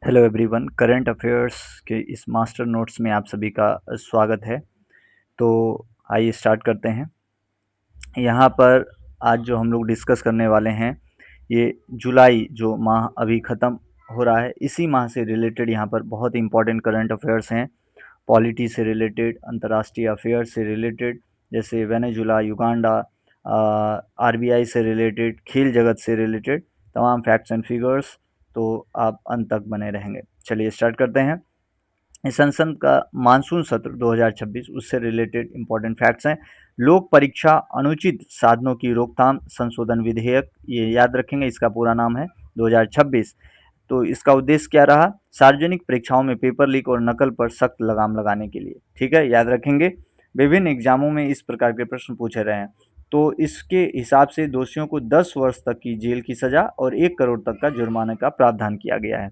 Hello everyone, current affairs के इस master notes में आप सभी का स्वागत है। तो आइए स्टार्ट करते हैं। यहाँ पर आज जो हम लोग डिस्कस करने वाले हैं, ये जुलाई जो माह अभी ख़त्म हो रहा है, इसी माह से रिलेटेड यहाँ पर बहुत इंपॉर्टेंट करंट अफेयर्स हैं। पॉलिटी से रिलेटेड, अंतर्राष्ट्रीय अफेयर्स से रिलेटेड, जैसे वेनेजुला, युगांडा, आरबीआई से रिलेटेड, खेल जगत से रिलेटेड तमाम फैक्ट्स एंड फिगर्स। तो आप अंत तक बने रहेंगे। चलिए स्टार्ट करते हैं। इस संसद का मानसून सत्र 2026 उससे रिलेटेड इंपॉर्टेंट फैक्ट्स हैं। लोक परीक्षा अनुचित साधनों की रोकथाम संशोधन विधेयक, ये याद रखेंगे, इसका पूरा नाम है 2026। तो इसका उद्देश्य क्या रहा? सार्वजनिक परीक्षाओं में पेपर लीक और नकल पर सख्त लगाम लगाने के लिए। ठीक है, याद रखेंगे। विभिन्न एग्जामों में इस प्रकार के प्रश्न पूछे रहे हैं। तो इसके हिसाब से दोषियों को 10 वर्ष तक की जेल की सजा और 1 करोड़ तक का जुर्माने का प्रावधान किया गया है।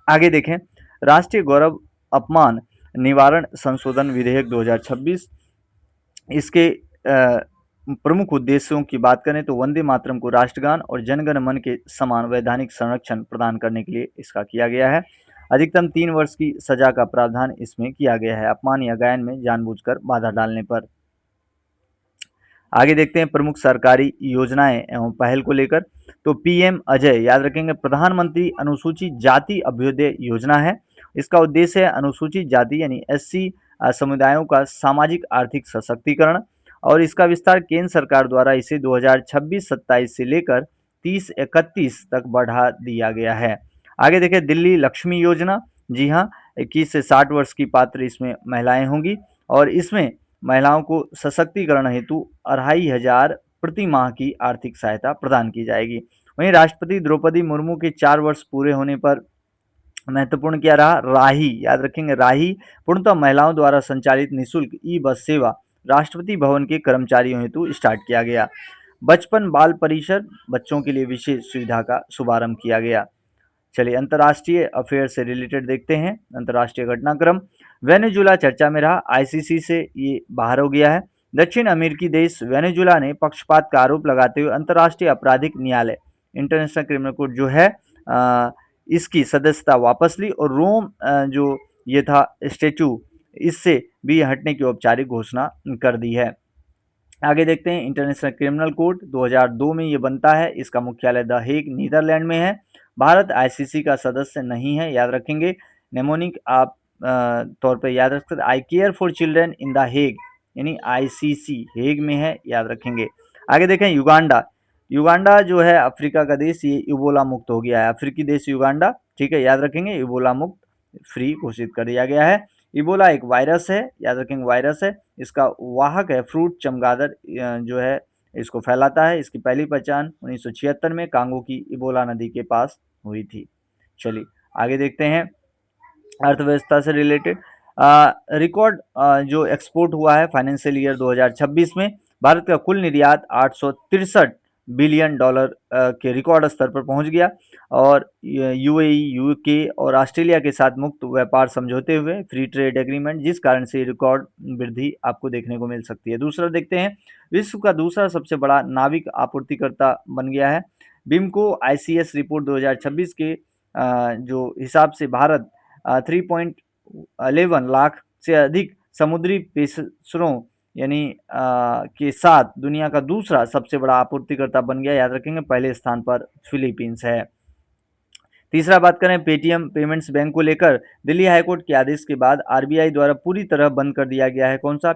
आगे देखें, राष्ट्रीय गौरव अपमान निवारण संशोधन विधेयक 2026। इसके प्रमुख उद्देश्यों की बात करें तो वंदे मातरम को राष्ट्रगान और जनगण मन के समान वैधानिक संरक्षण प्रदान करने के लिए इसका किया गया है। अधिकतम 3 वर्ष की सजा का प्रावधान इसमें किया गया है, अपमान या गायन में जानबूझकर बाधा डालने पर। आगे देखते हैं प्रमुख सरकारी योजनाएं एवं पहल को लेकर। तो पीएम अजय, याद रखेंगे, प्रधानमंत्री अनुसूचित जाति अभ्युदय योजना है। इसका उद्देश्य है अनुसूचित जाति यानी एससी समुदायों का सामाजिक आर्थिक सशक्तिकरण, और इसका विस्तार केंद्र सरकार द्वारा इसे 2026-27 से लेकर 30-31 तक बढ़ा दिया गया है। आगे देखें दिल्ली लक्ष्मी योजना। जी हाँ, 21 से 60 वर्ष की पात्र इसमें महिलाएं होंगी, और इसमें महिलाओं को सशक्तिकरण हेतु 2500 प्रति माह की आर्थिक सहायता प्रदान की जाएगी। वहीं राष्ट्रपति द्रौपदी मुर्मू के 4 वर्ष पूरे होने पर महत्वपूर्ण क्या रहा? राही, याद रखेंगे, राही पूर्णतः महिलाओं द्वारा संचालित निःशुल्क ई बस सेवा राष्ट्रपति भवन के कर्मचारियों हेतु स्टार्ट किया गया। बचपन बाल परिषद, बच्चों के लिए विशेष सुविधा का शुभारंभ किया गया। चलिए अंतर्राष्ट्रीय अफेयर से रिलेटेड देखते हैं। अंतर्राष्ट्रीय घटनाक्रम, वेनेजुला चर्चा में रहा, आईसीसी से ये बाहर हो गया है। दक्षिण अमेरिकी देश वेनेजुला ने पक्षपात का आरोप लगाते हुए अंतर्राष्ट्रीय आपराधिक न्यायालय इंटरनेशनल क्रिमिनल कोर्ट जो है इसकी सदस्यता वापस ली, और रोम जो ये था स्टेचू, इससे भी हटने की औपचारिक घोषणा कर दी है। आगे देखते हैं इंटरनेशनल क्रिमिनल कोर्ट 2002 में ये बनता है। इसका मुख्यालय द हेग नीदरलैंड में है। भारत आईसीसी का सदस्य नहीं है, याद रखेंगे। नेमोनिक आप तौर पे याद रख सकते, I care for children in the Hague, यानी आईसीसी हेग में है, याद रखेंगे। आगे देखें युगांडा। युगांडा जो है अफ्रीका का देश, ये इबोला मुक्त हो गया है। अफ्रीकी देश युगांडा, ठीक है, याद रखेंगे, इबोला मुक्त फ्री घोषित कर दिया गया है। इबोला एक वायरस है, याद रखेंगे, वायरस है। इसका वाहक है फ्रूट चमगादड़, जो है इसको फैलाता है। इसकी पहली पहचान 1976 में कांगो की इबोला नदी के पास हुई थी। चलिए आगे देखते हैं अर्थव्यवस्था से रिलेटेड। रिकॉर्ड जो एक्सपोर्ट हुआ है फाइनेंशियल ईयर 2026 में, भारत का कुल निर्यात 863 बिलियन डॉलर के रिकॉर्ड स्तर पर पहुंच गया, और यूएई, यूके और ऑस्ट्रेलिया के साथ मुक्त व्यापार समझौते हुए, फ्री ट्रेड एग्रीमेंट, जिस कारण से रिकॉर्ड वृद्धि आपको देखने को मिल सकती है। दूसरा देखते हैं, विश्व का दूसरा सबसे बड़ा नाविक आपूर्तिकर्ता बन गया है। बिमको आईसीएस रिपोर्ट 2026 के जो हिसाब से भारत 3.11 लाख से अधिक समुद्री पेशरों यानी के साथ दुनिया का दूसरा सबसे बड़ा आपूर्तिकर्ता बन गया, याद रखेंगे। पहले स्थान पर फिलीपींस है। तीसरा बात करें पेटीएम पेमेंट्स बैंक को लेकर, दिल्ली हाईकोर्ट के आदेश के बाद आरबीआई द्वारा पूरी तरह बंद कर दिया गया है। कौन सा?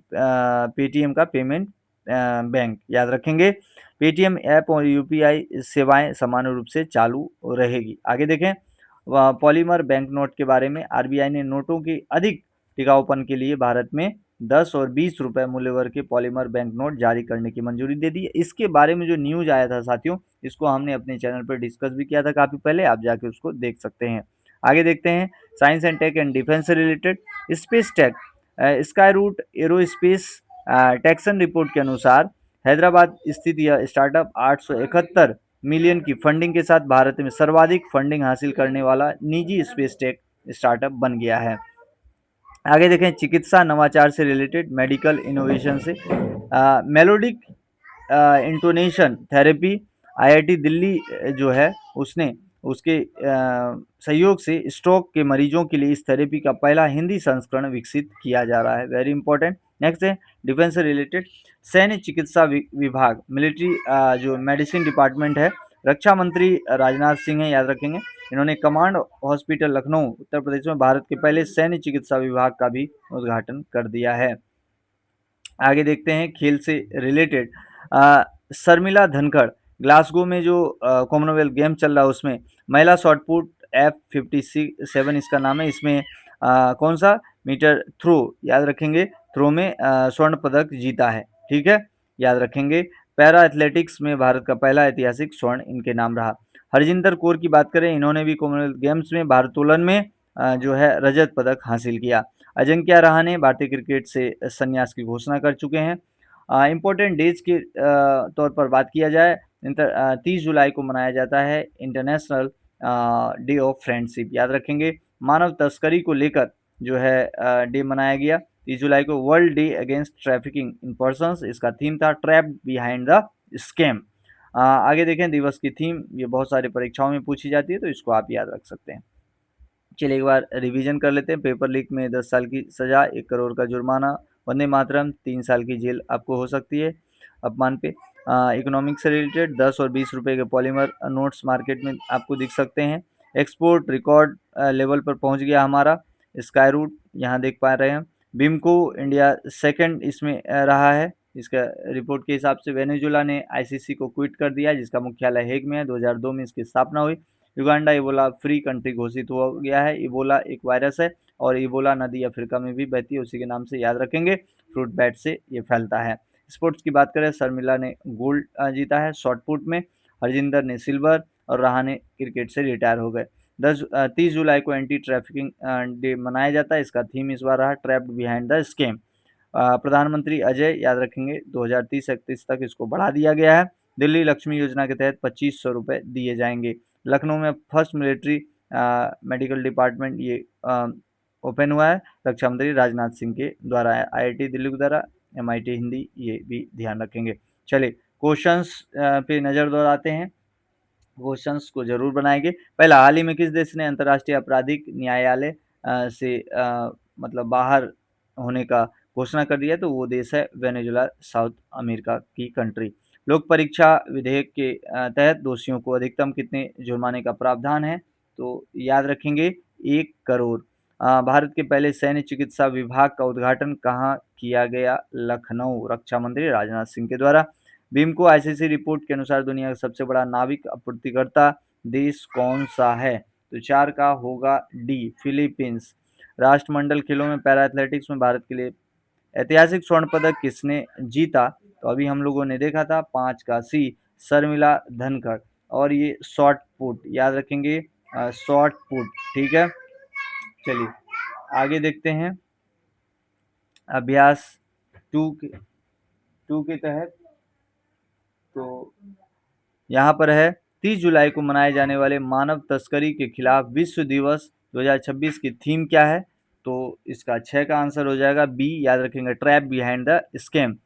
पेटीएम का पेमेंट बैंक, याद रखेंगे। पेटीएम ऐप और यूपीआई सेवाएं सामान्य रूप से चालू रहेगी। आगे देखें पॉलीमर बैंक नोट के बारे में, आरबीआई ने नोटों के अधिक टिकाऊपन के लिए भारत में 10 और 20 रुपए मूल्य वर्ग के पॉलीमर बैंक नोट जारी करने की मंजूरी दे दी है। इसके बारे में जो न्यूज आया था साथियों, इसको हमने अपने चैनल पर डिस्कस भी किया था काफ़ी पहले, आप जाके उसको देख सकते हैं। आगे देखते हैं science and tech and defence से related. Space tech, Skyroot Aerospace Tracxn report के अनुसार हैदराबाद स्थित यह स्टार्टअप 871 मिलियन की फंडिंग के साथ भारत में सर्वाधिक फंडिंग हासिल करने वाला निजी स्पेस टेक स्टार्टअप बन गया है। आगे देखें चिकित्सा नवाचार से रिलेटेड, मेडिकल इनोवेशन से, melodic intonation therapy, IIT Delhi जो है उसने उसके सहयोग से स्ट्रोक के मरीजों के लिए इस थेरेपी का पहला हिंदी संस्करण विकसित किया जा रहा है। Very important. नेक्स्ट है डिफेंस से रिलेटेड, सैन्य चिकित्सा विभाग, मिलिट्री जो मेडिसिन डिपार्टमेंट है, रक्षा मंत्री राजनाथ सिंह है, याद रखेंगे। इन्होंने कमांड हॉस्पिटल लखनऊ उत्तर प्रदेश में भारत के पहले सैन्य चिकित्सा विभाग का भी उद्घाटन कर दिया है। आगे देखते हैं खेल से रिलेटेड, शर्मिला धनखड़, ग्लासगो में जो कॉमनवेल्थ गेम चल रहा है उसमें महिला शॉटपुट F57 इसका नाम है, इसमें कौन सा मीटर थ्रो, याद रखेंगे, थ्रो में स्वर्ण पदक जीता है। ठीक है, याद रखेंगे। पैरा एथलेटिक्स में भारत का पहला ऐतिहासिक स्वर्ण इनके नाम रहा। हरजिंदर कौर की बात करें, इन्होंने भी कॉमनवेल्थ गेम्स में भारोत्तोलन में जो है रजत पदक हासिल किया। अजिंक्य रहाणे भारतीय क्रिकेट से संन्यास की घोषणा कर चुके हैं। इम्पोर्टेंट डेज के तौर पर बात किया जाए, 30 जुलाई को मनाया जाता है इंटरनेशनल डे ऑफ फ्रेंडशिप, याद रखेंगे। मानव तस्करी को लेकर जो है डे मनाया गया 30 जुलाई को। World day against trafficking in persons, इसका थीम था ट्रैप्ड बिहाइंड द स्कैम। आगे देखें दिवस की थीम, ये बहुत सारी परीक्षाओं में पूछी जाती है तो इसको आप याद रख सकते हैं। चलिए एक बार रिवीजन कर लेते हैं। पेपर लीक में 10 साल की सजा, 1 करोड़ का जुर्माना, वंदे मातरम 3 साल की जेल आपको हो सकती है अपमान पे। इकोनॉमिक से रिलेटेड 10 और 20 रुपए के पॉलीमर नोट्स मार्केट में आपको दिख सकते हैं। एक्सपोर्ट रिकॉर्ड लेवल पर पहुंच गया हमारा, स्काई रूट यहाँ देख पा रहे हैं। बिमको इंडिया सेकंड इसमें रहा है। इसका रिपोर्ट के हिसाब से वेनेजुला ने आईसीसी को क्विट कर दिया, जिसका मुख्यालय हेग में है। 2002 में इसकी स्थापना हुई। युगांडा इबोला फ्री कंट्री घोषित हो गया है। इबोला एक वायरस है और इबोला नदी अफ्रीका में भी बहती है, उसी के नाम से याद रखेंगे। फ्रूट बैट से ये फैलता है। स्पोर्ट्स की बात करें, शर्मिला ने गोल्ड जीता है शॉटपुट में, हरजिंदर ने सिल्वर और रहाणे क्रिकेट से रिटायर हो गए। 30 जुलाई को एंटी ट्रैफिकिंग डे मनाया जाता है। इसका थीम इस बार रहा ट्रैप्ड बिहाइंड द स्कैम। प्रधानमंत्री अजय, याद रखेंगे 2030-31 तक इसको बढ़ा दिया गया है। दिल्ली लक्ष्मी योजना के तहत 2500 रुपये दिए जाएंगे। लखनऊ में फर्स्ट मिलिट्री मेडिकल डिपार्टमेंट ये ओपन हुआ है, रक्षा मंत्री राजनाथ सिंह के द्वारा। आईआईटी दिल्ली के द्वारा, एमआईटी हिंदी, ये भी ध्यान रखेंगे। चलिए क्वेश्चंस पे नज़र दौड़ाते हैं, क्वेश्चंस को जरूर बनाएंगे। पहला, हाल ही में किस देश ने अंतर्राष्ट्रीय आपराधिक न्यायालय से मतलब बाहर होने का घोषणा कर दिया, तो वो देश है वेनेजुला, साउथ अमेरिका की कंट्री। लोक परीक्षा विधेयक के तहत दोषियों को अधिकतम कितने जुर्माने का प्रावधान है, तो याद रखेंगे 1 करोड़। भारत के पहले सैन्य चिकित्सा विभाग का उद्घाटन कहाँ किया गया, लखनऊ, रक्षा मंत्री राजनाथ सिंह के द्वारा। बीमको आईसीसी रिपोर्ट के अनुसार दुनिया का सबसे बड़ा नाविक आपूर्तिकर्ता देश कौन सा है, तो 4 का होगा डी, फिलीपींस। राष्ट्रमंडल खेलों में पैरा एथलेटिक्स में भारत के लिए ऐतिहासिक स्वर्ण पदक किसने जीता, तो अभी हम लोगों ने देखा था 5 का सी, शर्मिला धनखड़। और ये शॉर्ट पुट, याद रखेंगे शॉर्ट पुट। ठीक है, चलिए आगे देखते हैं। अभ्यास 2 के तहत तो यहाँ पर है 30 जुलाई को मनाए जाने वाले मानव तस्करी के खिलाफ विश्व दिवस 2026 की थीम क्या है, तो इसका 6 का आंसर हो जाएगा बी, याद रखेंगे trap behind the scam.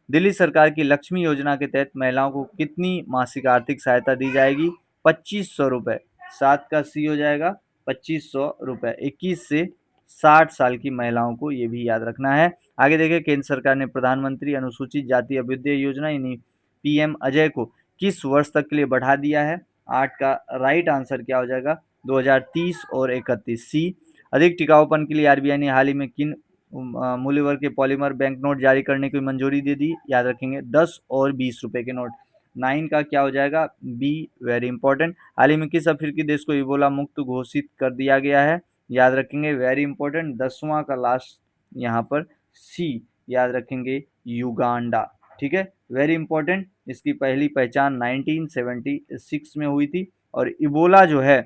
Delhi सरकार की लक्ष्मी योजना के तहत महिलाओं को कितनी मासिक आर्थिक सहायता दी जाएगी, 2500 रुपये। 7 का सी हो जाएगा 2500 रुपये। 21 से 60 साल की महिलाओं को, ये भी याद रखना है। आगे देखिए, केंद्र सरकार ने प्रधानमंत्री अनुसूचित जाति अभ्युदय योजना यानी पीएम अजय को किस वर्ष तक के लिए बढ़ा दिया है, 8 का राइट आंसर क्या हो जाएगा 2030 और 31 सी। अधिक टिकाऊपन के लिए आरबीआई ने हाल ही में किन मूल्य वर्ग के पॉलीमर बैंक नोट जारी करने की मंजूरी दे दी, याद रखेंगे 10 और 20 रुपए के नोट। 9 का क्या हो जाएगा बी, वेरी इंपॉर्टेंट। हाल ही में किस अफ्रीकी देश को इबोला मुक्त घोषित कर दिया गया है, याद रखेंगे वेरी इंपॉर्टेंट 10वां का लास्ट यहाँ पर सी, याद रखेंगे युगांडा। ठीक है, वेरी इंपॉर्टेंट। इसकी पहली पहचान 1976 में हुई थी। और इबोला जो है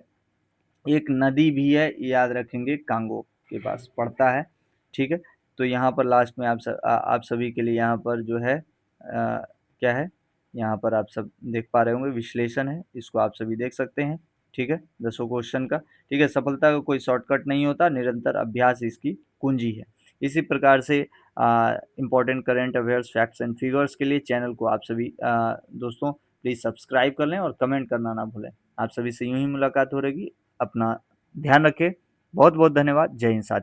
एक नदी भी है, याद रखेंगे कांगो के पास पड़ता है। ठीक है, तो यहाँ पर लास्ट में आप सभी के लिए यहाँ पर जो है क्या है, यहाँ पर आप सब देख पा रहे होंगे विश्लेषण है, इसको आप सभी देख सकते हैं। ठीक है, 10 क्वेश्चन का। ठीक है, सफलता का कोई शॉर्टकट नहीं होता, निरंतर अभ्यास इसकी कुंजी है। इसी प्रकार से important current affairs, facts and figures के लिए चैनल को आप सभी दोस्तों प्लीज़ सब्सक्राइब कर लें और कमेंट करना ना भूलें। आप सभी से यूं ही मुलाकात हो रहेगी। अपना ध्यान रखें। बहुत बहुत धन्यवाद। जय हिंद साथियों।